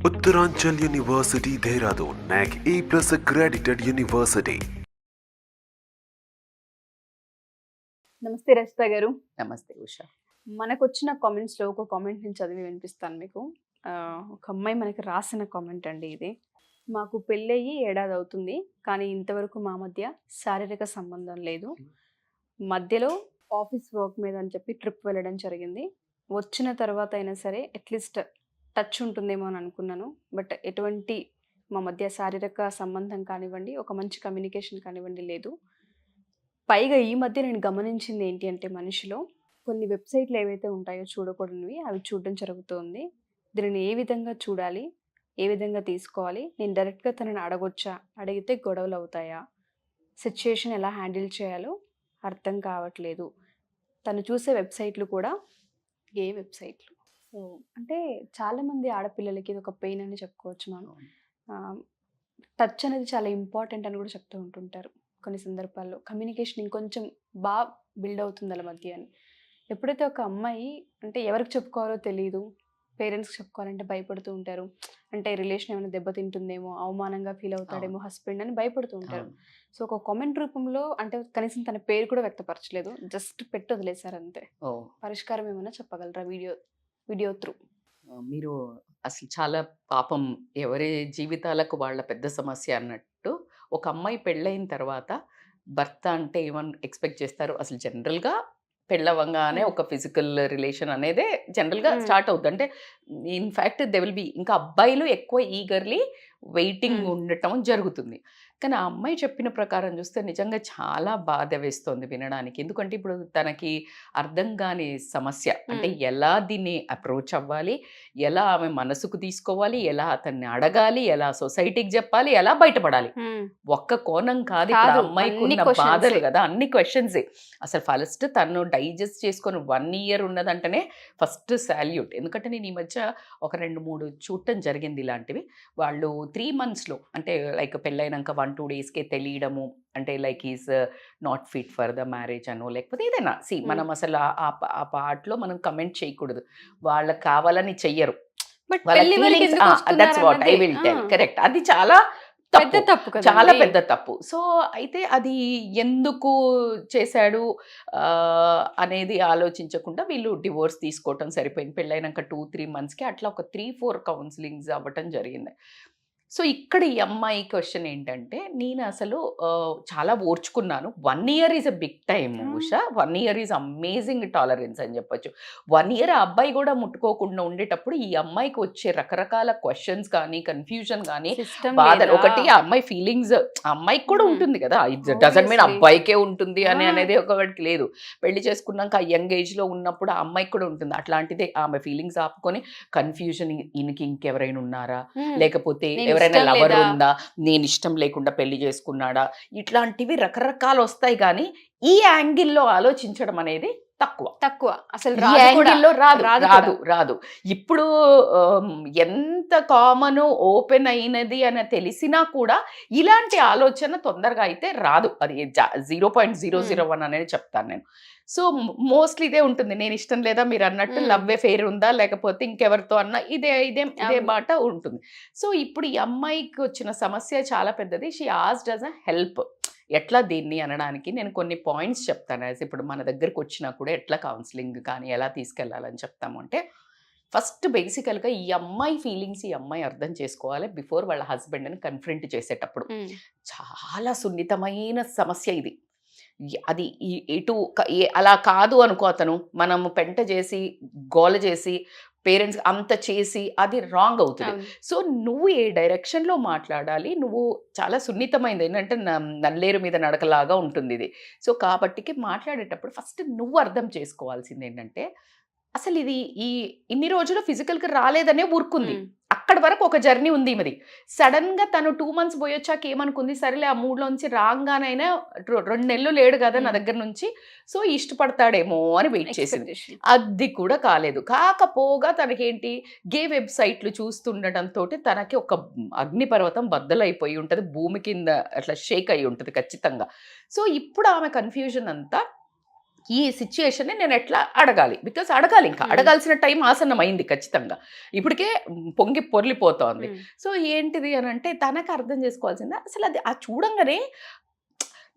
Uttaranchal University, Dehradun, NAC A+ accredited university. నమస్తే రచిత గారు. నమస్తే ఉషా. మనకొచ్చిన కామెంట్స్లో ఒక కామెంట్ నేను చదివి వినిపిస్తాను మీకు. ఒక అమ్మాయి మనకి రాసిన కామెంట్ అండి ఇది. మాకు పెళ్ళయి ఏడాది అవుతుంది, కానీ ఇంతవరకు మా మధ్య శారీరక సంబంధం లేదు. మధ్యలో ఆఫీస్ వర్క్ మీద అని చెప్పి ట్రిప్ వెళ్ళడం జరిగింది. వచ్చిన తర్వాత అయినా సరే అట్లీస్ట్ టచ్ ఉంటుందేమో అని అనుకున్నాను. బట్ ఎటువంటి మా మధ్య శారీరక సంబంధం కానివ్వండి, ఒక మంచి కమ్యూనికేషన్ కానివ్వండి లేదు. పైగా ఈ మధ్య నేను గమనించింది ఏంటి అంటే, మనిషిలో కొన్ని వెబ్సైట్లు ఏవైతే ఉంటాయో చూడకూడనివి అవి చూడడం జరుగుతుంది. దీనిని ఏ విధంగా చూడాలి, ఏ విధంగా తీసుకోవాలి, నేను డైరెక్ట్గా తనని అడగొచ్చా, అడిగితే గొడవలు అవుతాయా, సిచ్యుయేషన్ ఎలా హ్యాండిల్ చేయాలో అర్థం కావట్లేదు. తను చూసే వెబ్సైట్లు కూడా ఏ వెబ్సైట్లు. సో అంటే చాలామంది ఆడపిల్లలకి ఇది ఒక పెయిన్ అని చెప్పుకోవచ్చు మనం. టచ్ అనేది చాలా ఇంపార్టెంట్ అని కూడా చెప్తూ ఉంటుంటారు కొన్ని సందర్భాల్లో. కమ్యూనికేషన్ ఇంకొంచెం బాగా బిల్డ్ అవుతుంది వాళ్ళ మధ్య అని. ఎప్పుడైతే ఒక అమ్మాయి అంటే ఎవరికి చెప్పుకోవాలో తెలియదు, పేరెంట్స్కి చెప్పుకోవాలంటే భయపడుతూ ఉంటారు. అంటే రిలేషన్ ఏమైనా దెబ్బతింటుందేమో, అవమానంగా ఫీల్ అవుతాడేమో హస్బెండ్ అని భయపడుతూ ఉంటారు. సో ఒక కామెంట్ రూపంలో అంటే కనీసం తన పేరు కూడా వ్యక్తపరచలేదు, జస్ట్ పెట్టి వదిలేశారు అంతే. పరిష్కారం ఏమైనా చెప్పగలరా వీడియో త్రూ? మీరు అసలు చాలా పాపం, ఎవరి జీవితాలకు వాళ్ళ పెద్ద సమస్య అన్నట్టు. ఒక అమ్మాయి పెళ్ళైన తర్వాత భర్త అంటే ఏమని ఎక్స్పెక్ట్ చేస్తారు? అసలు జనరల్గా పెళ్ళవంగానే ఒక ఫిజికల్ రిలేషన్ అనేదే జనరల్గా స్టార్ట్ అవుతుంది. అంటే ఇన్ఫ్యాక్ట్ దే విల్ బి, ఇంకా అబ్బాయిలు ఎక్కువ ఈగర్లీ వెయిటింగ్ ఉండటం జరుగుతుంది. కానీ ఆ అమ్మాయి చెప్పిన ప్రకారం చూస్తే నిజంగా చాలా బాధ వేస్తుంది వినడానికి. ఎందుకంటే ఇప్పుడు తనకి అర్థం కాని సమస్య, అంటే ఎలా దీన్ని అప్రోచ్ అవ్వాలి, ఎలా ఆమె మనసుకు తీసుకోవాలి, ఎలా అతన్ని అడగాలి, ఎలా సొసైటీకి చెప్పాలి, ఎలా బయటపడాలి. ఒక్క కోణం కాదు ఇప్పుడు అమ్మాయికి ఉన్న బాధలు కదా, అన్ని క్వశ్చన్సే. అసలు ఫస్ట్ తను డైజెస్ట్ చేసుకొని 1 year ఉన్నదంటేనే ఫస్ట్ సాల్యూట్. ఎందుకంటే నేను ఈ మధ్య ఒక 2-3 చూడటం జరిగింది ఇలాంటివి. వాళ్ళు 3 monthsలో అంటే లైక్ పెళ్ళైనాక 1-2 daysకే తెలియడము, అంటే like is not fit for the marriage అనో లేకపోతే ఏదైనా మనం అసలు ఆ పార్ట్లో మనం కమెంట్ చేయకూడదు. వాళ్ళకి కావాలని చెయ్యరు. That's what I will tell. Correct, అది చాలా తప్పు, చాలా పెద్ద తప్పు. సో అయితే అది ఎందుకు చేశాడు అనేది ఆలోచించకుండా వీళ్ళు డివోర్స్ తీసుకోవటం సరిపోయింది. పెళ్ళైనాక 2-3 monthsకి అట్లా ఒక 3-4 కౌన్సిలింగ్స్ అవ్వటం జరిగింది. సో ఇక్కడ ఈ అమ్మాయి క్వశ్చన్ ఏంటంటే, నేను అసలు చాలా ఓర్చుకున్నాను. 1 year is a big time Usha. 1 year is amazing tolerance అని చెప్పొచ్చు. 1 year ఆ అబ్బాయి కూడా ముట్టుకోకుండా ఉండేటప్పుడు ఈ అమ్మాయికి వచ్చే రకరకాల క్వశ్చన్స్ కానీ, కన్ఫ్యూజన్ కానీ, బాధలు. ఒకటి ఆ అమ్మాయి ఫీలింగ్స్ అమ్మాయికి కూడా ఉంటుంది కదా, ఇట్ డజంట్ మీన్ అబ్బాయికే ఉంటుంది అనేది ఒకటికి లేదు. పెళ్లి చేసుకున్నాక ఆ యంగ్ ఏజ్లో ఉన్నప్పుడు ఆ అమ్మాయికి కూడా ఉంటుంది. అట్లాంటిదే ఆమె ఫీలింగ్స్ ఆపుకొని కన్ఫ్యూజన్, ఈయనకి ఇంకెవరైనా ఉన్నారా, లేకపోతే ఎవరైనా లవర్ ఉందా, నేను ఇష్టం లేకుండా పెళ్లి చేసుకున్నాడా, ఇట్లాంటివి రకరకాలు వస్తాయి. కానీ ఈ యాంగిల్లో ఆలోచించడం అనేది తక్కువ అసలు రాదు. ఇప్పుడు ఎంత కామన్ ఓపెన్ అయినది అని తెలిసినా కూడా ఇలాంటి ఆలోచన తొందరగా అయితే రాదు. అది 0.001 అనేది చెప్తాను నేను. సో మోస్ట్లీ ఇదే ఉంటుంది, నేను ఇష్టం లేదా, మీరు అన్నట్టు లవ్ ఎఫెయిర్ ఉందా, లేకపోతే ఇంకెవరితో అన్న ఇదే మాట ఉంటుంది. సో ఇప్పుడు ఈ అమ్మాయికి వచ్చిన సమస్య చాలా పెద్దది. She asked us a help. ఎట్లా దీన్ని అనడానికి నేను కొన్ని పాయింట్స్ చెప్తాను. ఇప్పుడు మన దగ్గరకు వచ్చినా కూడా ఎట్లా కౌన్సిలింగ్ కానీ ఎలా తీసుకెళ్లాలని చెప్తాము అంటే, ఫస్ట్ బేసికల్గా ఈ అమ్మాయి ఫీలింగ్స్ ఈ అమ్మాయి అర్థం చేసుకోవాలి బిఫోర్ వాళ్ళ హస్బెండ్ని కన్ఫ్రంట్ చేసేటప్పుడు. చాలా సున్నితమైన సమస్య ఇది. అది ఎటు అలా కాదు అనుకో, అతను మనము పెంట చేసి గోల చేసి పేరెంట్స్ అంత చేసి అది రాంగ్ అవుతుంది. సో నువ్వు ఏ డైరెక్షన్లో మాట్లాడాలి, నువ్వు చాలా సున్నితమైనది ఏంటంటే నల్లేరు మీద నడకలాగా ఉంటుంది ఇది. సో కాబట్టికి మాట్లాడేటప్పుడు ఫస్ట్ నువ్వు అర్థం చేసుకోవాల్సింది ఏంటంటే, అసలు ఇది ఇన్ని రోజులు ఫిజికల్గా రాలేదనే ఊరుకుంది. అక్కడి వరకు ఒక జర్నీ ఉంది మరి. సడన్గా తను 2 months పోయొచ్చాక ఏమనుకుంది, సరేలే ఆ మూడ్లోంచి రాగానైనా 2 నెలలు లేడు కదా నా దగ్గర నుంచి, సో ఇష్టపడతాడేమో అని వెయిట్ చేసింది. అది కూడా కాలేదు. కాకపోగా తనకేంటి, గే వెబ్సైట్లు చూస్తుండటంతో తనకి ఒక అగ్నిపర్వతం బద్దలైపోయి ఉంటుంది, భూమి కింద అట్లా షేక్ అయి ఉంటుంది ఖచ్చితంగా. సో ఇప్పుడు ఆమె కన్ఫ్యూజన్ అంతా ఈ సిచ్యుయేషన్ని నేను ఎట్లా అడగాలి, బికాస్ అడగాలి, ఇంకా అడగాల్సిన టైం ఆసన్నం అయింది ఖచ్చితంగా, ఇప్పటికే పొంగి పొర్లిపోతోంది. సో ఏంటిది అని అంటే తనకు అర్థం చేసుకోవాల్సింది అసలు అది ఆ చూడంగానే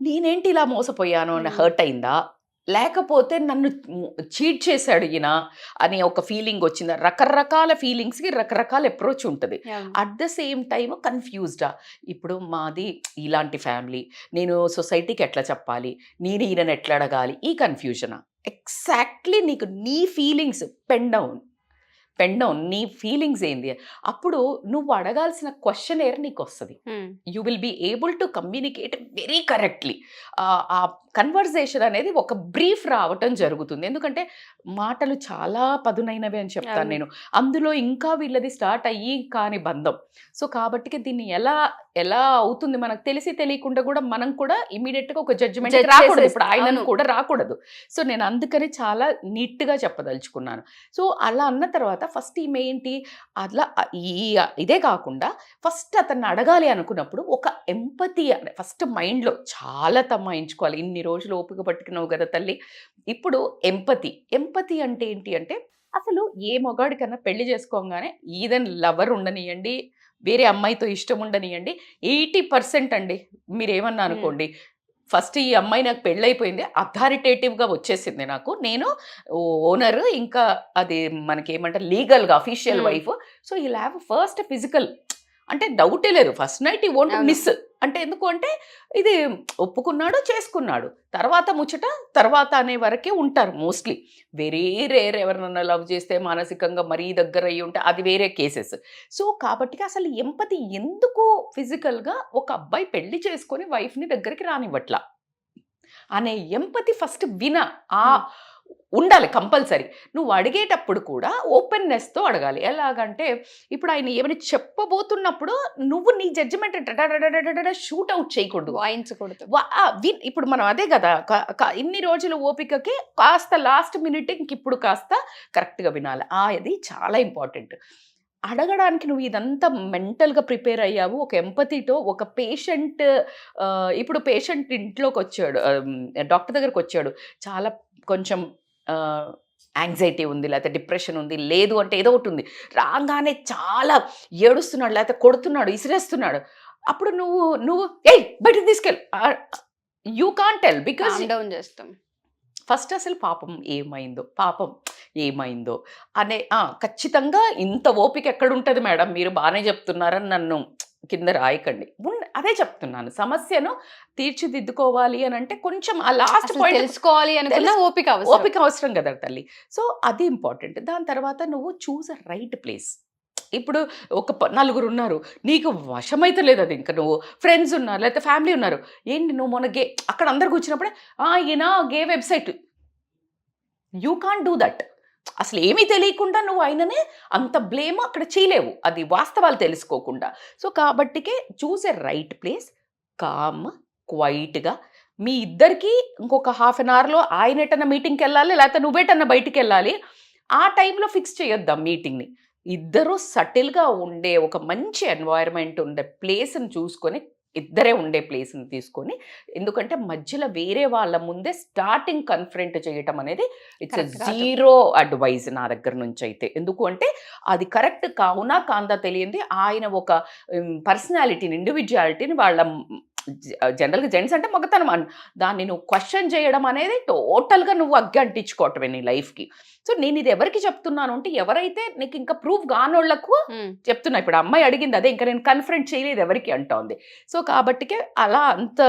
నేనేంటి ఇలా మోసపోయాను అని హర్ట్ అయిందా, లేకపోతే నన్ను చీట్ చేశాడు ఈయన అని ఒక ఫీలింగ్ వచ్చిందా. రకరకాల ఫీలింగ్స్కి రకరకాల అప్రోచ్ ఉంటుంది. అట్ ద సేమ్ టైమ్ కన్ఫ్యూజ్డా, ఇప్పుడు మాది ఇలాంటి ఫ్యామిలీ, నేను సొసైటీకి ఎట్లా చెప్పాలి, నేను ఈయనను ఎట్లా అడగాలి, ఈ కన్ఫ్యూజనా. ఎగ్జాక్ట్లీ నీకు నీ ఫీలింగ్స్ పెన్ డౌన్ నీ ఫీలింగ్స్ ఏంది, అప్పుడు నువ్వు అడగాల్సిన క్వశ్చనేర్ నీకు వస్తుంది. You will be able to communicate very correctly. ఆ కన్వర్జేషన్ అనేది ఒక బ్రీఫ్ రావటం జరుగుతుంది. ఎందుకంటే మాటలు చాలా పదునైనవి అని చెప్తాను నేను, అందులో ఇంకా వీళ్ళది స్టార్ట్ అయ్యి కాని బంధం. సో కాబట్టి దీన్ని ఎలా ఎలా అవుతుంది మనకు తెలిసి తెలియకుండా కూడా మనం కూడా ఇమీడియట్గా ఒక జడ్జిమెంట్ రాకూడదు, ఇప్పుడు ఆయనను కూడా రాకూడదు. సో నేను అందుకని చాలా నీట్గా చెప్పదలుచుకున్నాను. సో అలా అన్న తర్వాత ఫస్ట్ ఈమె ఏంటి అట్లా ఇదే కాకుండా ఫస్ట్ అతన్ని అడగాలి అనుకున్నప్పుడు ఒక ఎంపతి ఫస్ట్ మైండ్లో చాలా తమ్మాయించుకోవాలి. ఇన్ని రోజులు ఓపిక పట్టుకున్నావు కదా తల్లి, ఇప్పుడు ఎంపతి అంటే ఏంటి అంటే అసలు ఏ మొగాడికన్నా పెళ్లి చేసుకోగానే ఈదన్ లవర్ ఉండనియండి, వేరే అమ్మాయితో ఇష్టం ఉండనియండి, 80% అండి మీరేమన్నా అనుకోండి, ఫస్ట్ ఈ అమ్మాయి నాకు పెళ్ళైపోయింది, అథారిటేటివ్గా వచ్చేసింది నాకు, నేను ఓనర్, ఇంకా అది మనకేమంటారు లీగల్గా అఫీషియల్ వైఫ్. సో ఈ ల్యావ్ ఫస్ట్ ఫిజికల్ అంటే డౌటే లేదు, ఫస్ట్ నైట్ ఈ వోంట్ మిస్. అంటే ఎందుకు అంటే ఇది ఒప్పుకున్నాడు, చేసుకున్నాడు, తర్వాత ముచ్చట తర్వాత అనే వరకే ఉంటారు మోస్ట్లీ. వెరీ రేర్ ఎవరినన్నా లవ్ చేస్తే మానసికంగా మరీ దగ్గర అయ్యి ఉంటే అది వేరే కేసెస్. సో కాబట్టి అసలు ఎంపతి ఎందుకు ఫిజికల్గా ఒక అబ్బాయి పెళ్లి చేసుకొని వైఫ్ని దగ్గరికి రానివ్వట్లా అనే ఎంపతి ఫస్ట్ ఉండాలి కంపల్సరీ. నువ్వు అడిగేటప్పుడు కూడా ఓపెన్నెస్తో అడగాలి. ఎలాగంటే ఇప్పుడు ఆయన ఏమైనా చెప్పబోతున్నప్పుడు నువ్వు నీ జడ్జిమెంట్ షూట్ అవుట్ చేయకూడదు, వాయించకూడదు. ఇప్పుడు మనం అదే కదా ఇన్ని రోజుల ఓపికకి కాస్త లాస్ట్ మినిట్ ఇప్పుడు కాస్త కరెక్ట్గా వినాలి. అది చాలా ఇంపార్టెంట్. అడగడానికి నువ్వు ఇదంతా మెంటల్గా ప్రిపేర్ అయ్యావు ఒక ఎంపతితో. ఒక పేషెంట్ ఇప్పుడు పేషెంట్ ఇంట్లోకి వచ్చాడు, డాక్టర్ దగ్గరకు వచ్చాడు, చాలా కొంచెం యాంగ్జైటీ ఉంది, లేకపోతే డిప్రెషన్ ఉంది, లేదు అంటే ఏదో ఒకటి ఉంది, రాగానే చాలా ఏడుస్తున్నాడు, లేకపోతే కొడుతున్నాడు, ఇసిరేస్తున్నాడు, అప్పుడు నువ్వు బయటకు తీసుకెళ్ళి you can't tell, because down చేస్తాం. ఫస్ట్ అసలు పాపం ఏమైందో అనే ఖచ్చితంగా ఇంత ఓపిక ఎక్కడుంటుంది మేడం, మీరు బాగానే చెప్తున్నారని నన్ను కింద రాయకండి. అదే చెప్తున్నాను, సమస్యను తీర్చిదిద్దుకోవాలి అని అంటే కొంచెం ఆ లాస్ట్ పాయింట్ తెలుసుకోవాలి అనుకున్న ఓపిక అవసరం కదా తల్లి. సో అది ఇంపార్టెంట్. దాని తర్వాత నువ్వు చూస్ అ రైట్ ప్లేస్. ఇప్పుడు ఒక 4 ఉన్నారు, నీకు వశమైతే లేదు అది, ఇంకా నువ్వు ఫ్రెండ్స్ ఉన్నారు లేకపోతే ఫ్యామిలీ ఉన్నారు, ఏంటి నువ్వు మొన్న అక్కడ అందరు కూర్చున్నప్పుడే ఈయన గే website, you can't do that. అసలు ఏమీ తెలియకుండా నువ్వు ఆయననే అంత బ్లేమ్ అక్కడ చేయలేవు, అది వాస్తవాలు తెలుసుకోకుండా. సో కాబట్టికే choose a right place, calm క్వైట్గా. మీ ఇద్దరికి ఇంకొక హాఫ్ అన్ అవర్లో ఆయన ఎటన్నా మీటింగ్కి వెళ్ళాలి, లేకపోతే నువ్వేటన్నా బయటికి వెళ్ళాలి, ఆ టైంలో ఫిక్స్ చేయొద్దాం మీటింగ్ని. ఇద్దరు సటిల్గా ఉండే ఒక మంచి ఎన్వైరన్మెంట్ ఉండే ప్లేస్ని చూసుకొని, ఇద్దరే ఉండే ప్లేస్ని తీసుకొని, ఎందుకంటే మధ్యలో వేరే వాళ్ళ ముందే స్టార్టింగ్ కన్ఫరెంట్ చేయటం అనేది ఇట్స్ జీరో అడ్వైజ్ నా దగ్గర నుంచి అయితే. ఎందుకు అంటే అది కరెక్ట్ కావునా కాందా తెలియంది. ఆయన ఒక పర్సనాలిటీని, ఇండివిజువాలిటీని, వాళ్ళ జనరల్గా జెంట్స్ అంటే మగతనం, దాన్ని నువ్వు క్వశ్చన్ చేయడం అనేది టోటల్గా నువ్వు అగ్గి అంటించుకోవటమే నీ లైఫ్కి. సో నేను ఇది ఎవరికి చెప్తున్నాను అంటే ఎవరైతే నీకు ఇంకా ప్రూఫ్ కానోళ్లకు చెప్తున్నా. ఇప్పుడు అమ్మాయి అడిగింది అదే, ఇంకా నేను కన్ఫరెంట్ చేయలేదు ఎవరికి అంటోంది. సో కాబట్టికే అలా అంత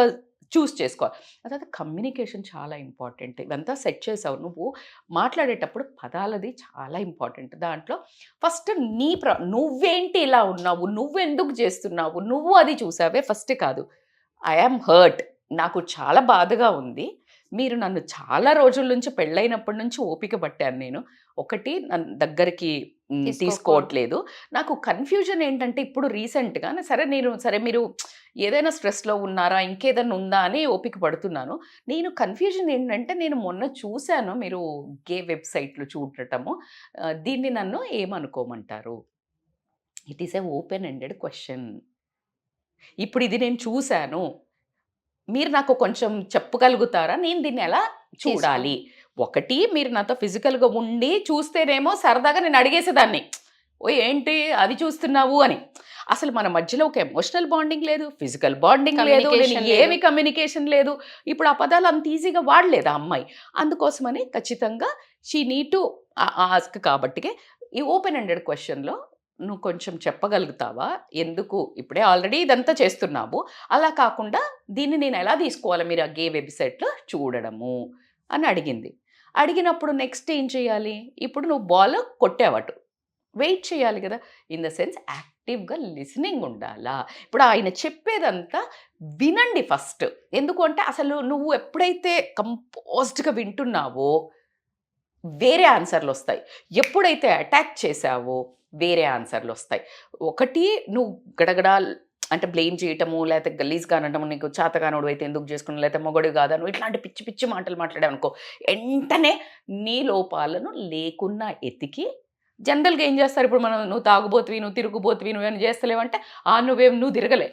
చూస్ చేసుకోవాలి. అதாவது కమ్యూనికేషన్ చాలా ఇంపార్టెంట్. ఇదంతా సెట్ చేసావు, నువ్వు మాట్లాడేటప్పుడు పదాలది చాలా ఇంపార్టెంట్. దాంట్లో ఫస్ట్ నువ్వేంటి ఇలా ఉన్నావు, నువ్వెందుకు చేస్తున్నావు, నువ్వు అది చూసావే ఫస్ట్ కాదు. ఐ యామ్ హర్ట్, నాకు చాలా బాధగా ఉంది, మీరు నన్ను చాలా రోజుల నుంచి పెళ్ళైనప్పటి నుంచి ఓపిక పట్టాను నేను, ఒకటి నన్ను దగ్గరికి తీసుకోవట్లేదు, నాకు కన్ఫ్యూజన్ ఏంటంటే ఇప్పుడు రీసెంట్గా సరే మీరు ఏదైనా స్ట్రెస్లో ఉన్నారా, ఇంకేదైనా ఉందా అని ఓపిక పడుతున్నాను. నేను కన్ఫ్యూజన్ ఏంటంటే నేను మొన్న చూశాను మీరు గే వెబ్సైట్లు చూడటము, దీన్ని నన్ను ఏమనుకోమంటారు? It is a open ended question. ఇప్పుడు ఇది నేను చూశాను, మీరు నాకు కొంచెం చెప్పగలుగుతారా, నేను దీన్ని ఎలా చూడాలి. ఒకటి మీరు నాతో ఫిజికల్గా ఉండి చూస్తేనేమో సరదాగా నేను అడిగేసేదాన్ని, ఓ ఏంటి అది చూస్తున్నావు అని. అసలు మన మధ్యలో ఒక ఎమోషనల్ బాండింగ్ లేదు, ఫిజికల్ బాండింగ్ లేదు, ఏమి కమ్యూనికేషన్ లేదు. ఇప్పుడు ఆ పదాలు అంత ఈజీగా వాడలేదు ఆ అమ్మాయి. అందుకోసమని ఖచ్చితంగా షీ నీడ్ టు ఆస్క్. కాబట్టికే ఈ ఓపెన్ ఎండెడ్ క్వశ్చన్లో నువ్వు కొంచెం చెప్పగలుగుతావా, ఎందుకు ఇప్పుడే ఆల్రెడీ ఇదంతా చేస్తున్నావు, అలా కాకుండా దీన్ని నేను ఎలా తీసుకోవాలి మీరు ఆ గే వెబ్సైట్లో చూడడము అని అడిగింది. అడిగినప్పుడు నెక్స్ట్ ఏం చేయాలి, ఇప్పుడు నువ్వు బాల్ కొట్టావటు, వెయిట్ చేయాలి కదా. ఇన్ ద సెన్స్ యాక్టివ్గా లిసనింగ్ ఉండాలా. ఇప్పుడు ఆయన చెప్పేదంతా వినండి ఫస్ట్. ఎందుకంటే అసలు నువ్వు ఎప్పుడైతే కంపోజ్డ్గా వింటున్నావో వేరే ఆన్సర్లు వస్తాయి, ఎప్పుడైతే అటాక్ చేసావో వేరే ఆన్సర్లు వస్తాయి. ఒకటి నువ్వు గడగడా అంటే బ్లేమ్ చేయటము, లేకపోతే గలీజ్గా అనటము, నీకు చేతగానోడు అయితే ఎందుకు చేసుకున్నావు, లేకపోతే మొగడు కాదా, నువ్వు ఇట్లాంటి పిచ్చి పిచ్చి మాటలు మాట్లాడావనుకో, వెంటనే నీ లోపాలను లేకున్నా ఎతికి జనరల్గా ఏం చేస్తారు, ఇప్పుడు మనం నువ్వు తాగుబోతువి, నువ్వు తిరుగుబోతువి, నువ్వేమైనా చేస్తలేవంటే నువ్వు తిరగలే,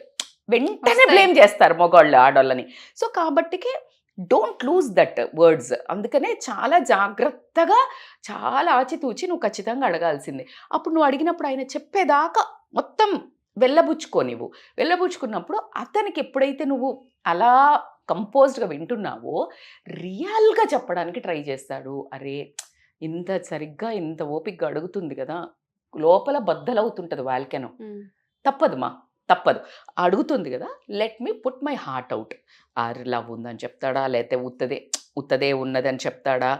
వెంటనే బ్లేమ్ చేస్తారు మగవాళ్ళు ఆడవాళ్ళని. సో కాబట్టికి డోంట్ లూజ్ దట్ వర్డ్స్. అందుకనే చాలా జాగ్రత్తగా చాలా ఆచితూచి నువ్వు ఖచ్చితంగా అడగాల్సిందే. అప్పుడు నువ్వు అడిగినప్పుడు ఆయన చెప్పేదాకా మొత్తం వెళ్ళబుచ్చుకోనివ్వు. వెళ్ళబుచ్చుకున్నప్పుడు అతనికి ఎప్పుడైతే నువ్వు అలా కంపోజ్డ్గా వింటున్నావో రియల్గా చెప్పడానికి ట్రై చేస్తాడు. అరే ఇంత సరిగ్గా ఇంత ఓపికగా అడుగుతుంది కదా, లోపల బద్దలవుతుంటుంది వాల్కెనో, తప్పదు అడుగుతుంది కదా, let me put my heart out. Love ఉందని చెప్తాడా, లేకపోతే ఉత్తదే ఉన్నదని చెప్తాడా,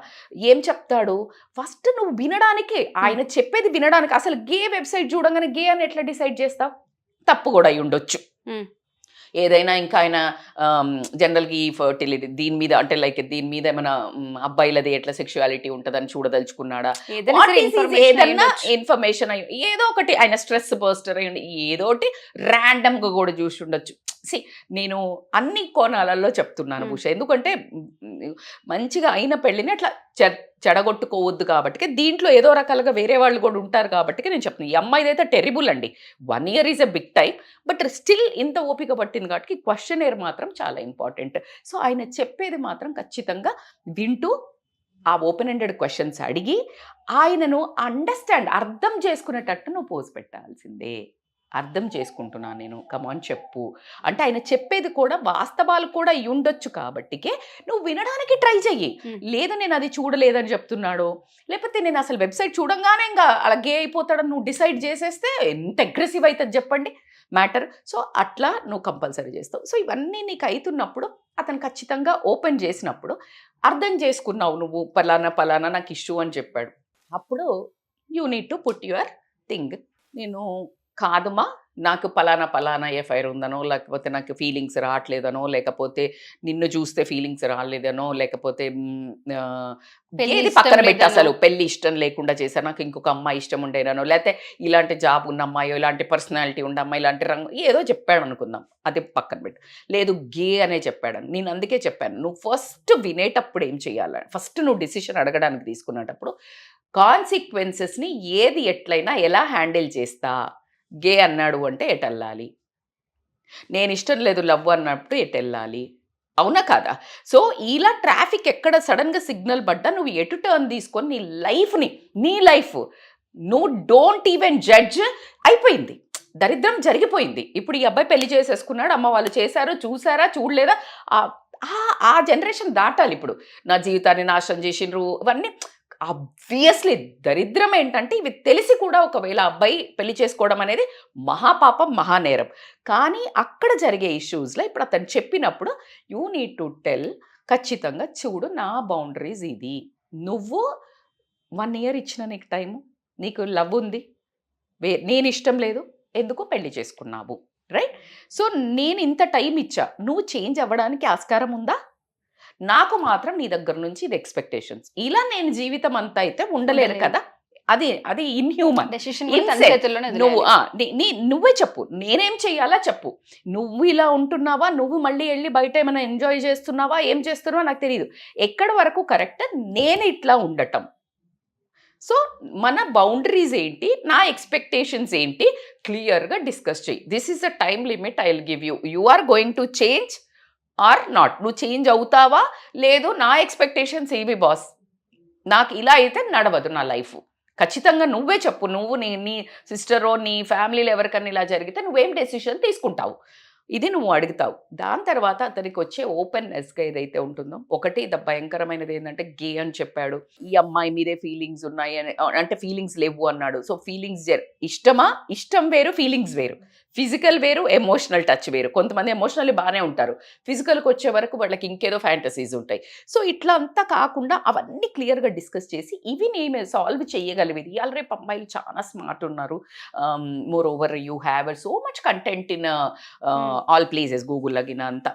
ఏం చెప్తాడు ఫస్ట్ నువ్వు వినడానికి, ఆయన చెప్పేది వినడానికి. అసలు గే వెబ్సైట్ చూడంగానే గే అని ఎట్లా డిసైడ్ చేస్తావు, తప్పు కూడా అయి ఉండొచ్చు. ఏదైనా ఇంకా ఆయన జనరల్గా ఈ ఫర్టిలిటీ దీని మీద అంటే లైక్ దీని మీద ఏమైనా అబ్బాయిలది ఎట్లా సెక్షువాలిటీ ఉంటుందని చూడదలుచుకున్నాడా, ఏదైనా ఇన్ఫర్మేషన్ అయ్యి ఏదో ఒకటి ఆయన స్ట్రెస్ బర్స్టర్ అయ్యి ఏదో ఒకటి ర్యాండమ్గా కూడా చూసి ఉండొచ్చు. నేను అన్ని కోణాలలో చెప్తున్నాను భూష, ఎందుకంటే మంచిగా అయిన పెళ్ళిని అట్లా చెడగొట్టుకోవద్దు. కాబట్టి దీంట్లో ఏదో రకాలుగా వేరే వాళ్ళు కూడా ఉంటారు కాబట్టి నేను చెప్తున్నాను. ఈ అమ్మాయిది అయితే టెరిబుల్ అండి, 1 year is a big time, but still ఇంత ఓపిక పట్టింది కాబట్టి క్వశ్చనేర్ మాత్రం చాలా ఇంపార్టెంట్. సో ఆయన చెప్పేది మాత్రం ఖచ్చితంగా వింటూ ఆ ఓపెన్ ఎండెడ్ క్వశ్చన్స్ అడిగి ఆయనను అర్థం చేసుకునేటట్టు నువ్వు పోజ్ పెట్టాల్సిందే. అర్థం చేసుకుంటున్నాను నేను, కమాన్ చెప్పు అంటే ఆయన చెప్పేది కూడా వాస్తవాలు కూడా ఉండొచ్చు కాబట్టికే నువ్వు వినడానికి ట్రై చెయ్యి. లేదు నేను అది చూడలేదని చెప్తున్నాడు, లేకపోతే నేను అసలు వెబ్సైట్ చూడంగానే ఇంకా అలా గే అయిపోతాడని నువ్వు డిసైడ్ చేసేస్తే ఎంత అగ్రెసివ్ అవుతుంది చెప్పండి మ్యాటర్. సో అట్లా నువ్వు కంపల్సరీ చేస్తావు. సో ఇవన్నీ నీకు అవుతున్నప్పుడు అతను ఖచ్చితంగా ఓపెన్ చేసినప్పుడు అర్థం చేసుకున్నావు, నువ్వు పలానా నాకు ఇష్యూ అని చెప్పాడు, అప్పుడు you need to put your thing. నేను కాదుమా నాకు పలానా ఎఫ్ఐఆర్ ఉందనో, లేకపోతే నాకు ఫీలింగ్స్ రావట్లేదనో, లేకపోతే నిన్ను చూస్తే ఫీలింగ్స్ రాలేదనో, లేకపోతే ఏది పక్కన పెట్టి అసలు పెళ్లి ఇష్టం లేకుండా చేశాను, నాకు ఇంకొక అమ్మాయి ఇష్టం ఉండేనో, లేకపోతే ఇలాంటి జాబ్ ఉన్న అమ్మాయో, ఇలాంటి పర్సనాలిటీ ఉన్న అమ్మాయి, ఇలాంటి రంగు ఏదో చెప్పాడు అనుకుందాం, అది పక్కన పెట్టు. లేదు గే అనే చెప్పాడు, నేను అందుకే చెప్పాను నువ్వు ఫస్ట్ వినేటప్పుడు ఏం చేయాలి, ఫస్ట్ నువ్వు డిసిషన్ అడగడానికి తీసుకునేటప్పుడు కాన్సిక్వెన్సెస్ని ఏది ఎట్లయినా ఎలా హ్యాండిల్ చేస్తా. గే అన్నాడు అంటే ఎటెళ్ళాలి, నేను ఇష్టం లేదు లవ్ అన్నప్పుడు ఎటెళ్ళాలి, అవునా కాదా? సో ఇలా ట్రాఫిక్ ఎక్కడ సడన్గా సిగ్నల్ పడ్డా నువ్వు ఎటు టర్న్ తీసుకొని నీ లైఫ్ నువ్వు డోంట్ ఈవెన్ జడ్జ్. అయిపోయింది, దరిద్రం జరిగిపోయింది. ఇప్పుడు ఈ అబ్బాయి పెళ్లి చేసేసుకున్నాడు, అమ్మ వాళ్ళు చేశారు, చూసారా చూడలేదా, ఆ జనరేషన్ దాటాలి. ఇప్పుడు నా జీవితాన్ని నాశనం చేసిండ్రు ఇవన్నీ ఆబ్వియస్లీ. దరిద్రం ఏంటంటే ఇవి తెలిసి కూడా ఒకవేళ అబ్బాయి పెళ్లి చేసుకోవడం అనేది మహాపాపం, మహానేరం. కానీ అక్కడ జరిగే ఇష్యూస్లో ఇప్పుడు అతను చెప్పినప్పుడు యూ నీడ్ టు టెల్, ఖచ్చితంగా చూడు నా బౌండరీస్ ఇది, నువ్వు 1 year ఇచ్చిన నీకు టైము, నీకు లవ్ ఉంది, నేను ఇష్టం లేదు, ఎందుకు పెళ్లి చేసుకున్నావు, రైట్? సో నేను ఇంత టైం ఇచ్చా, నువ్వు చేంజ్ అవ్వడానికి ఆస్కారం ఉందా? నాకు మాత్రం నీ దగ్గర నుంచి ఇది ఎక్స్పెక్టేషన్స్, ఇలా నేను జీవితం అంతా అయితే ఉండలేను కదా, అది ఇన్హ్యూమన్. నువ్వే చెప్పు, నేనేం చెయ్యాలా చెప్పు. నువ్వు ఇలా ఉంటున్నావా, నువ్వు మళ్ళీ వెళ్ళి బయట ఏమైనా ఎంజాయ్ చేస్తున్నావా, ఏం చేస్తున్నావా నాకు తెలియదు, ఎక్కడ వరకు కరెక్ట్ నేను ఇట్లా ఉండటం. సో మన బౌండరీస్ ఏంటి, నా ఎక్స్పెక్టేషన్స్ ఏంటి, క్లియర్గా డిస్కస్ చెయ్యి. This is a time limit I will give you, you are going to change or not. నువ్వు చేంజ్ అవుతావా లేదు, నా ఎక్స్పెక్టేషన్స్ ఏవి బాస్, నాకు ఇలా అయితే నడవదు నా లైఫ్. ఖచ్చితంగా నువ్వే చెప్పు, నువ్వు నీ సిస్టరో నీ ఫ్యామిలీలో ఎవరికన్నా ఇలా జరిగితే నువ్వేం డెసిషన్ తీసుకుంటావు, ఇది నువ్వు అడుగుతావు. దాని తర్వాత అతనికి వచ్చే ఓపెన్నెస్గా ఏదైతే ఉంటుందో, ఒకటి భయంకరమైనది ఏంటంటే గే అని చెప్పాడు, ఈ అమ్మాయి మీదే ఫీలింగ్స్ ఉన్నాయి అని, అంటే ఫీలింగ్స్ లేవు అన్నాడు. సో ఫీలింగ్స్ ఇష్టమా, ఇష్టం వేరు, ఫీలింగ్స్ వేరు, ఫిజికల్ వేరు, ఎమోషనల్ టచ్ వేరు. కొంతమంది ఎమోషనల్లీ బాగానే ఉంటారు, ఫిజికల్కి వచ్చే వరకు వాళ్ళకి ఇంకేదో ఫ్యాంటసీస్ ఉంటాయి. సో ఇట్లా అంతా కాకుండా అవన్నీ క్లియర్గా డిస్కస్ చేసి ఇవి నేను సాల్వ్ చేయగలిగేది. ఇవాళ రేపు అమ్మాయిలు చాలా స్మార్ట్ ఉన్నారు. Moreover you have so much content in all places, Google లగిన అంతా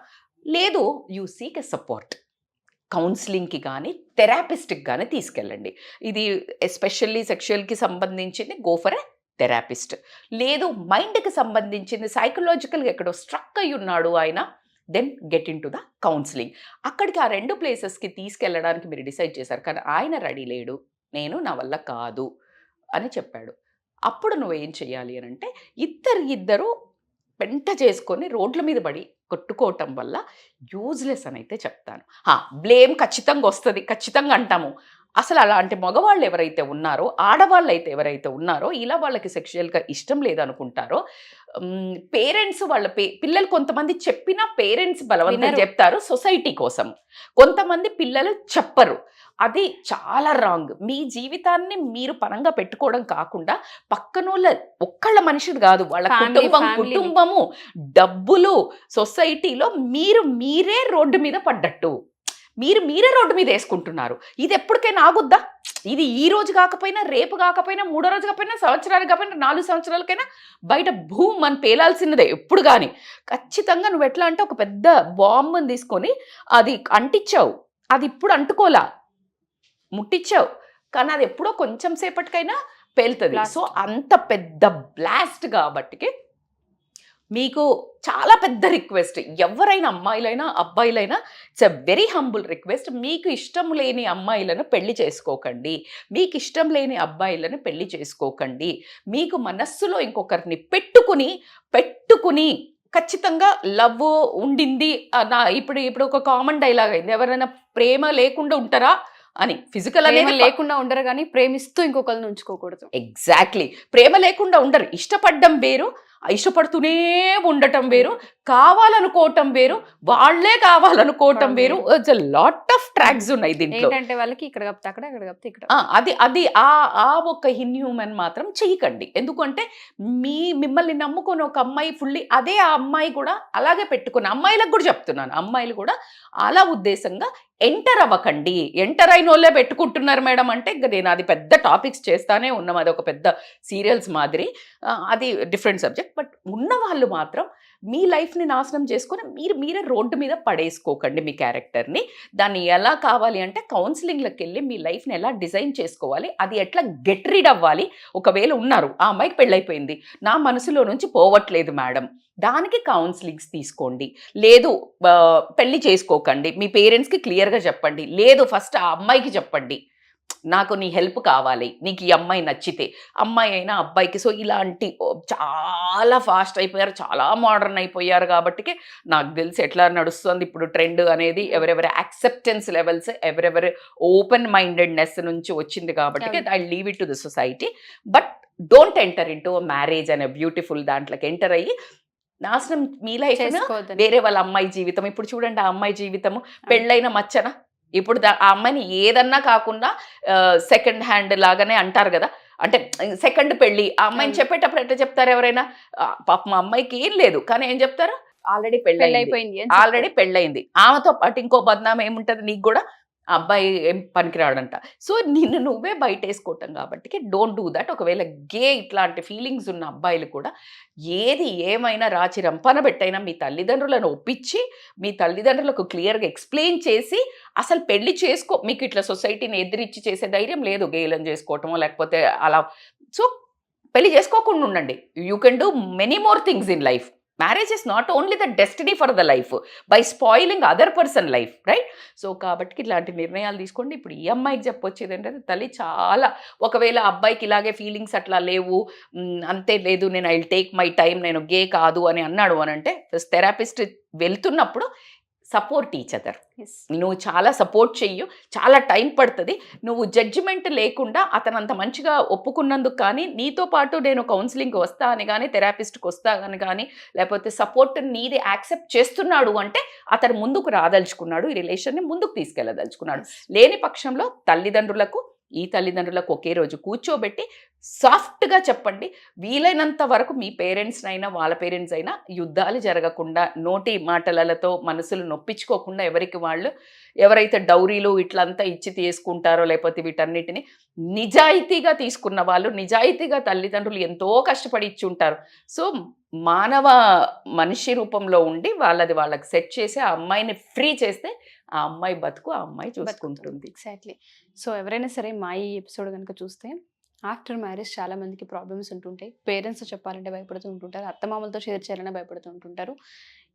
లేదు. You seek a support. కౌన్సిలింగ్కి కానీ థెరపిస్ట్కి కానీ తీసుకెళ్ళండి. ఇది ఎస్పెషల్లీ సెక్షువల్కి సంబంధించింది, గో ఫర్ ఎ థెరపిస్ట్. లేదు మైండ్కి సంబంధించింది, సైకలాజికల్గా ఎక్కడో స్ట్రక్ అయి ఉన్నాడు ఆయన, then get into the counselling. అక్కడికి ఆ 2 ప్లేసెస్కి తీసుకెళ్ళడానికి మీరు డిసైడ్ చేశారు, కానీ ఆయన రెడీ లేడు, నేను నా వల్ల కాదు అని చెప్పాడు. అప్పుడు నువ్వేం చెయ్యాలి అని అంటే, ఇద్దరు పెంట చేసుకొని రోడ్ల మీద పడి కొట్టుకోవటం వల్ల యూజ్లెస్ అని అయితే చెప్తాను. బ్లేమ్ ఖచ్చితంగా వస్తుంది, ఖచ్చితంగా అంటాము. అసలు అలాంటి మగవాళ్ళు ఎవరైతే ఉన్నారో, ఆడవాళ్ళు అయితే ఎవరైతే ఉన్నారో, ఇలా వాళ్ళకి సెక్షువల్గా ఇష్టం లేదనుకుంటారో, పేరెంట్స్ వాళ్ళ పిల్లలు కొంతమంది చెప్పినా పేరెంట్స్ బలవంతం చెప్తారు సొసైటీ కోసం, కొంతమంది పిల్లలు చెప్పరు. అది చాలా రాంగ్. మీ జీవితాన్ని మీరు పరంగా పెట్టుకోవడం కాకుండా పక్కనోళ్ళ ఒక్కళ్ళ మనిషిది కాదు, వాళ్ళ కుటుంబము, డబ్బులు, సొసైటీలో మీరే రోడ్డు మీద పడ్డట్టు, మీరే రోడ్డు మీద వేసుకుంటున్నారు. ఇది ఎప్పటికైనా ఆగుద్దా? ఇది ఈ రోజు కాకపోయినా, రేపు కాకపోయినా, 3వ రోజు కాకపోయినా, సంవత్సరానికి కాకపోయినా, 4 సంవత్సరాలకైనా బయట భూమ్ అని పేలాల్సినదే ఎప్పుడు. కానీ ఖచ్చితంగా నువ్వు ఎట్లా అంటే, ఒక పెద్ద బాంబుని తీసుకొని అది అంటించావు, అది ఇప్పుడు అంటుకోలా, ముట్టించావు, కానీ అది ఎప్పుడో కొంచెం సేపటికైనా పేలుతుంది. సో అంత పెద్ద బ్లాస్ట్ కాబట్టికి మీకు చాలా పెద్ద రిక్వెస్ట్, ఎవరైనా అమ్మాయిలైనా అబ్బాయిలైనా, it's a very humble request. మీకు ఇష్టం లేని అమ్మాయిలను పెళ్లి చేసుకోకండి, మీకు ఇష్టం లేని అబ్బాయిలను పెళ్లి చేసుకోకండి. మీకు మనస్సులో ఇంకొకరిని పెట్టుకుని ఖచ్చితంగా లవ్ ఉండింది నా ఇప్పుడు ఒక కామన్ డైలాగ్ అయింది, ఎవరైనా ప్రేమ లేకుండా ఉంటారా అని. ఫిజికల్ అనేది లేకుండా ఉండరు, కానీ ప్రేమిస్తూ ఇంకొకరిని ఉంచుకోకూడదు. ఎగ్జాక్ట్లీ, ప్రేమ లేకుండా ఉండరు. ఇష్టపడడం వేరు, ఇష్టపడుతూనే ఉండటం వేరు, కావాలనుకోవటం వేరు, వాళ్లే కావాలనుకోవటం వేరు. It's a lot of tracks ఉన్నాయి దీంట్లో. ఏంటంటే వాళ్ళకి ఇక్కడ కప్తే అక్కడ, అక్కడ కప్తే ఇక్కడ. అది ఆ ఒక ఇన్హ్యూమన్ మాత్రం చెయ్యకండి. ఎందుకంటే మిమ్మల్ని నమ్ముకొని ఒక అమ్మాయి ఫుల్లీ అదే ఆ అమ్మాయి కూడా అలాగే పెట్టుకుని, అమ్మాయిలకు కూడా చెప్తున్నాను, అమ్మాయిలు కూడా అలా ఉద్దేశంగా ఎంటర్ అవ్వకండి. ఎంటర్ అయిన వాళ్ళే పెట్టుకుంటున్నారు మేడం అంటే నేను అది పెద్ద టాపిక్స్ చేస్తానే ఉన్నాం, అది ఒక పెద్ద సీరియల్స్ మాదిరి, అది డిఫరెంట్ సబ్జెక్ట్. బట్ ఉన్న వాళ్ళు మాత్రం మీ లైఫ్ని నాశనం చేసుకొని మీరే రోడ్డు మీద పడేసుకోకండి మీ క్యారెక్టర్ని. దాన్ని ఎలా కావాలి అంటే కౌన్సిలింగ్లోకి వెళ్ళి మీ లైఫ్ని ఎలా డిజైన్ చేసుకోవాలి, అది ఎట్లా గెట్ రీడ్ అవ్వాలి. ఒకవేళ ఉన్నారు, ఆ అమ్మాయికి పెళ్ళైపోయింది, నా మనసులో నుంచి పోవట్లేదు మేడం, దానికి కౌన్సిలింగ్స్ తీసుకోండి. లేదు పెళ్లి చేసుకోకండి, మీ పేరెంట్స్కి క్లియర్గా చెప్పండి. లేదు ఫస్ట్ ఆ అమ్మాయికి చెప్పండి, నాకు నీ హెల్ప్ కావాలి, నీకు ఈ అమ్మాయి నచ్చితే, అమ్మాయి అయినా అబ్బాయికి. సో ఇలాంటి చాలా ఫాస్ట్ అయిపోయారు, చాలా మోడర్న్ అయిపోయారు. కాబట్టి నాకు తెలిసి ఎట్లా నడుస్తుంది ఇప్పుడు ట్రెండ్ అనేది, ఎవరెవరి యాక్సెప్టెన్స్ లెవెల్స్, ఎవరెవరి ఓపెన్ మైండెడ్నెస్ నుంచి వచ్చింది. కాబట్టి I leave it to the society. But don't enter in to marriage అనే బ్యూటిఫుల్ దాంట్లోకి ఎంటర్ అయ్యి నాశనం మీ లైఫ్, వేరే వాళ్ళ అమ్మాయి జీవితం. ఇప్పుడు చూడండి, ఆ అమ్మాయి జీవితము పెళ్ళైన మచ్చన. ఇప్పుడు ఆ అమ్మాయిని ఏదన్నా కాకుండా సెకండ్ హ్యాండ్ లాగానే అంటారు కదా, అంటే సెకండ్ పెళ్ళి. ఆ అమ్మాయిని చెప్పేటప్పుడు ఎట్లా చెప్తారు ఎవరైనా, పాపం మా అమ్మాయికి ఏం లేదు, కానీ ఏం చెప్తారు, ఆల్రెడీ పెళ్ళయింది. ఆమెతో పాటు ఇంకో బద్నామం ఏముంటుంది నీకు కూడా, ఆ అబ్బాయి ఏం పనికిరాడంట. సో నిన్ను నువ్వే బయట వేసుకోవటం కాబట్టి డోంట్ డూ దట్. ఒకవేళ గే ఇట్లాంటి ఫీలింగ్స్ ఉన్న అబ్బాయిలు కూడా ఏది ఏమైనా రాచి రంపన పెట్టైనా మీ తల్లిదండ్రులను ఒప్పించి, మీ తల్లిదండ్రులకు క్లియర్గా ఎక్స్ప్లెయిన్ చేసి, అసలు పెళ్లి మీకు ఇట్లా సొసైటీని ఎదిరించి చేసే ధైర్యం లేదు, గేలను చేసుకోవటమో లేకపోతే అలా. సో పెళ్లి చేసుకోకుండా ఉండండి. You can do many more things in life. Marriage is not only the destiny for the life by spoiling other person life, right? So కాబట్టి ఇలాంటి నిర్ణయాలు తీసుకోండి. ఇప్పుడు ఈ అమ్మాయికి చెప్పొచ్చేది ఏంటంటే, తల్లి చాలా, ఒకవేళ అబ్బాయికి ఇలాగే ఫీలింగ్స్ అట్లా లేవు, అంతే లేదు, నేను I will take my time, నేను గే కాదు అని అన్నాడు అని అంటే, థెరపిస్ట్ వెళ్తున్నప్పుడు సపోర్ట్ ఈచ్ అదర్. Yes. నువ్వు చాలా సపోర్ట్ చెయ్యు, చాలా టైం పడుతుంది. నువ్వు జడ్జిమెంట్ లేకుండా అతను అంత మంచిగా ఒప్పుకున్నందుకు కానీ, నీతో పాటు నేను కౌన్సిలింగ్కి వస్తా అని కానీ, థెరపిస్ట్కి వస్తా అని కానీ, లేకపోతే సపోర్ట్ నీది యాక్సెప్ట్ చేస్తున్నాడు అంటే అతను ముందుకు రాదలుచుకున్నాడు, ఈ రిలేషన్ని ముందుకు తీసుకెళ్ళదలుచుకున్నాడు. లేని పక్షంలో ఈ తల్లిదండ్రులకు ఒకే రోజు కూర్చోబెట్టి సాఫ్ట్గా చెప్పండి. వీలైనంత వరకు మీ పేరెంట్స్నైనా వాళ్ళ పేరెంట్స్ అయినా యుద్ధాలు జరగకుండా, నోటి మాటలతో మనసులు నొప్పించుకోకుండా ఎవరికి వాళ్ళు ఎవరైతే డౌరీలు ఇట్లంతా ఇచ్చి తీసుకుంటారో, లేకపోతే వీటన్నిటిని నిజాయితీగా తీసుకున్న వాళ్ళు, నిజాయితీగా తల్లిదండ్రులు ఎంతో కష్టపడి ఇచ్చి ఉంటారు. సో మనిషి రూపంలో ఉండి వాళ్ళకి సెట్ చేసి ఆ అమ్మాయిని ఫ్రీ చేస్తే ఆ అమ్మాయి బతుకు ఆ అమ్మాయి చూసుకుంటుంది. ఎగ్జాక్ట్లీ. సో ఎవరైనా సరే మా ఈ ఎపిసోడ్ కనుక చూస్తే ఆఫ్టర్ మ్యారేజ్ చాలా మందికి ప్రాబ్లమ్స్ ఉంటుంటాయి. పేరెంట్స్ చెప్పాలంటే భయపడుతూ ఉంటుంటారు, అత్తమామలతో షేర్ చేయాలనే భయపడుతూ ఉంటుంటారు.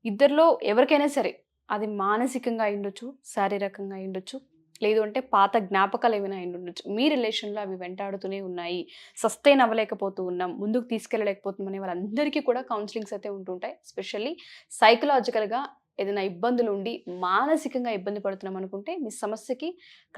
ఇద్దరిలో ఎవరికైనా సరే అది మానసికంగా అయ్యుండొచ్చు, శారీరకంగా అయ్యుండొచ్చు, లేదు అంటే పాత జ్ఞాపకాలు ఏమైనా అయ్యుండొచ్చు. మీ రిలేషన్లో అవి వెంటాడుతూనే ఉన్నాయి, సస్టైన్ అవ్వలేకపోతూ ఉన్నాం, ముందుకు తీసుకెళ్ళలేకపోతున్నాం అనే వాళ్ళందరికీ కూడా కౌన్సిలింగ్స్ అయితే ఉంటుంటాయి. ఎస్పెషల్లీ సైకలాజికల్గా ఏదైనా ఇబ్బందులు ఉండి మానసికంగా ఇబ్బంది పడుతున్నాం అనుకుంటే మీ సమస్యకి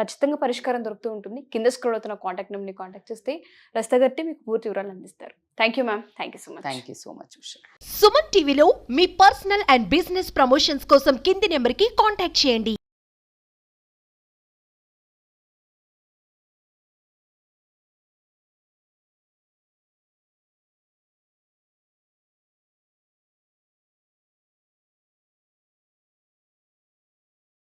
ఖచ్చితంగా పరిష్కారం దొరుకుతూ ఉంటుంది. కింద స్క్రోల్ అవుతున్న కాంటాక్ట్ నెంబర్ని కాంటాక్ట్ చేస్తే రస్తగట్టి మీకు పూర్తి వివరాలు అందిస్తారు. Thank you ma'am. Thank you so much. Thank you so much Usha. Suman టీవీలో మీ పర్సనల్ అండ్ బిజినెస్ ప్రమోషన్స్ కోసం కింది నెంబర్కి కాంటాక్ట్ చేయండి.